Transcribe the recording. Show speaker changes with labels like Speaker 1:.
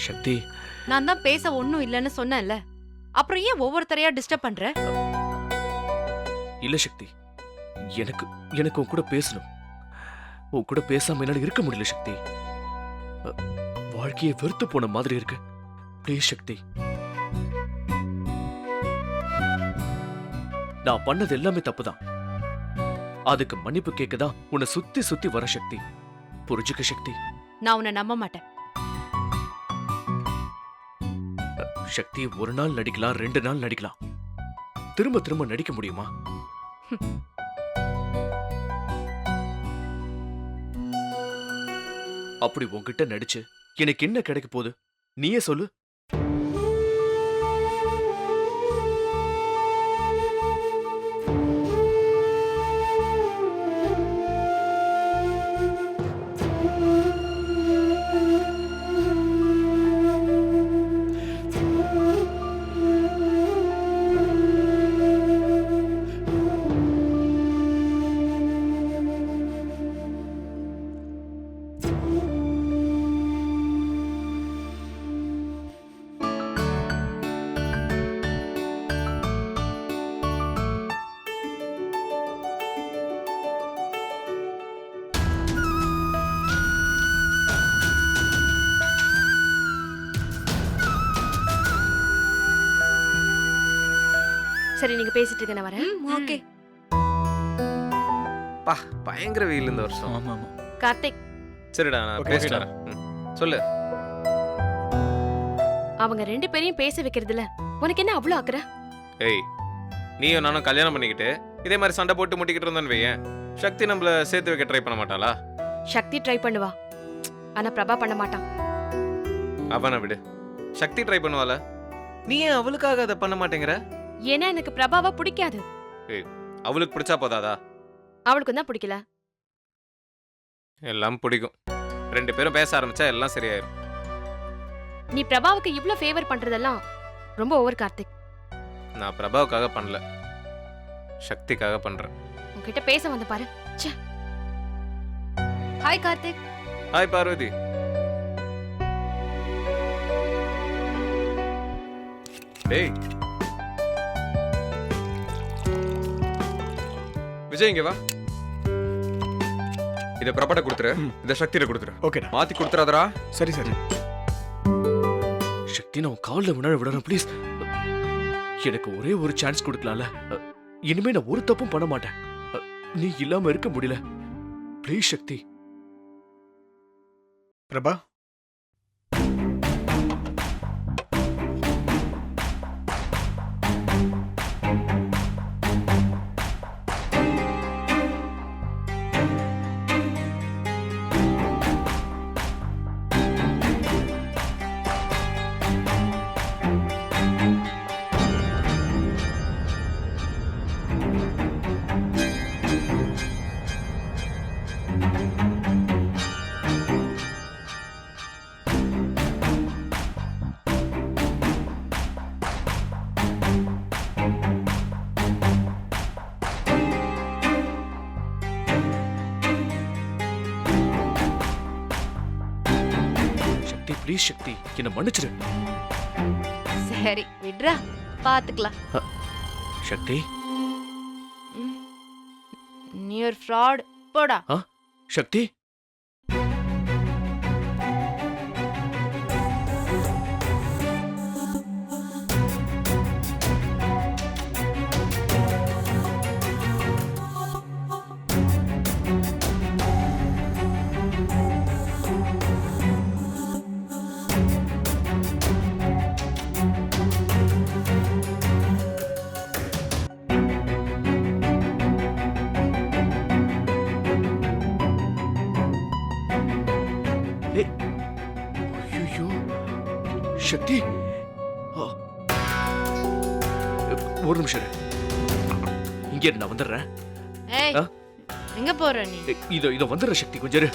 Speaker 1: சக்தி,
Speaker 2: நான் தான் பேச ஒண்ணும் இல்லைன்னு சொன்னேன்ல, அப்புறம் ஏன் ஒவ்வொருத்தரையா டிஸ்டர்ப் பண்ற?
Speaker 1: இல்ல சக்தி, எனக்கு எனக்கு உன் கூட பேசணும். உன் கூட பேசாம என்னால இருக்க முடியல சக்தி. அ, வாழ்க்கையை வெறுத்து போன மாதிரி இருக்கு. ப்ளீஸ் சக்தி. நான் பண்ணது எல்லாமே தப்புதான். அதுக்கு மன்னிப்பு கேட்கதான் உன்னை சுத்தி சுத்தி வர சக்தி. புரிஞ்சுக்க சக்தி.
Speaker 2: நான் உன்னை நம்ப மாட்டேன்.
Speaker 1: சக்தி, ஒரு நாள் நடிக்கலாம், 2 நாள் நடிக்கலாம். திரும்ப திரும்ப நடிக்க முடியுமா? அப்படி உன்கிட்ட நடிச்சு எனக்கு என்ன கிடைக்க போகுது? நீயே சொல்லு.
Speaker 3: சரி, நீங்க பேசிட்டு இருக்க, நான் வரேன்.
Speaker 2: ஓகே.
Speaker 4: பா, பயங்கர வெயில் இந்த வருஷம்.
Speaker 1: ஆமா ஆமா.
Speaker 3: கார்த்திக்,
Speaker 4: சரிடா, நான்
Speaker 5: Okay,
Speaker 4: பேசிட்டு
Speaker 5: okay.
Speaker 4: வரேன். சொல்லு.
Speaker 3: அவங்க 2 பேரையும் பேச வைக்கிறதுல உனக்கு என்ன அவ்வளவு அக்கறை?
Speaker 4: ஏய், நீயும் நானும் கல்யாணம் பண்ணிக்கிட்டு இதே மாதிரி சண்டை போட்டு முட்டிக்கிட்டு இருந்தோன்னு வையேன், சக்தி நம்மள சேர்த்து வைக்க ட்ரை பண்ண மாட்டாளா?
Speaker 3: சக்தி ட்ரை பண்ணுவா, ஆனா பிரபா பண்ண மாட்டான்.
Speaker 4: அவனை விடு, சக்தி ட்ரை பண்ணுவாள. நீ ஏன் அவளுக்காக அதை பண்ண மாட்டேங்கிற?
Speaker 3: ஏன்னா எனக்கு பிரபாவை பிடிக்காது.
Speaker 4: அவளுக்கு பிடிச்சா போதாதா?
Speaker 3: அவளுக்கும் தான் பிடிக்கல.
Speaker 4: எல்லாம் பிடிக்கும். 2 பேரும் பேச ஆரம்பிச்சா எல்லாம் சரியாயிரும்.
Speaker 3: நீ பிரபாவுக்கு இவ்ளோ ஃபேவர் பண்றதெல்லாம் ரொம்ப ஓவர் கார்த்திக்.
Speaker 4: நான் பிரபாவுக்காக பண்ணல, சக்திக்காக பண்றேன்.
Speaker 3: உன்கிட்ட பேச வந்த பாரு.
Speaker 2: ஹாய் கார்த்திக்.
Speaker 4: ஹாய் பார்வதி. டேய்
Speaker 5: விஜய், இங்க வா. இத பிரபட்ட கொடுத்துரு, இத சக்தியில கொடுத்துரு.
Speaker 6: ஓகேடா.
Speaker 5: மாத்தி கொடுத்துறாதடா.
Speaker 6: சரி சரி.
Speaker 1: சக்தி, நான் கால்ல வினால விடறேன் ப்ளீஸ். எனக்கு ஒரே ஒரு சான்ஸ் கொடுக்கலாம்ல. இனிமே நான் ஒரு தப்பும் பண்ண மாட்டேன். நீ இல்லாம இருக்க முடியல. ப்ளீஸ் சக்தி.
Speaker 6: பிரபா,
Speaker 1: சக்தி ப்ளீஸ் சக்தி, என்ன மன்னிச்சிரு.
Speaker 2: சரி விட்றா, பாத்துக்கலாம்.
Speaker 1: சக்தி.
Speaker 2: நீ ஒரு ஃப்ராட். போடா.
Speaker 1: சக்தி. ஐயோ சக்தி. ஒரு நிமிஷம் இரு. இங்க இரு, நான் வந்துடுறேன்.
Speaker 2: ஏய்,
Speaker 1: ஆ?
Speaker 2: எங்க போற நீ?
Speaker 1: இதோ இதோ வந்துடுற சக்தி, கொஞ்சம் இரு.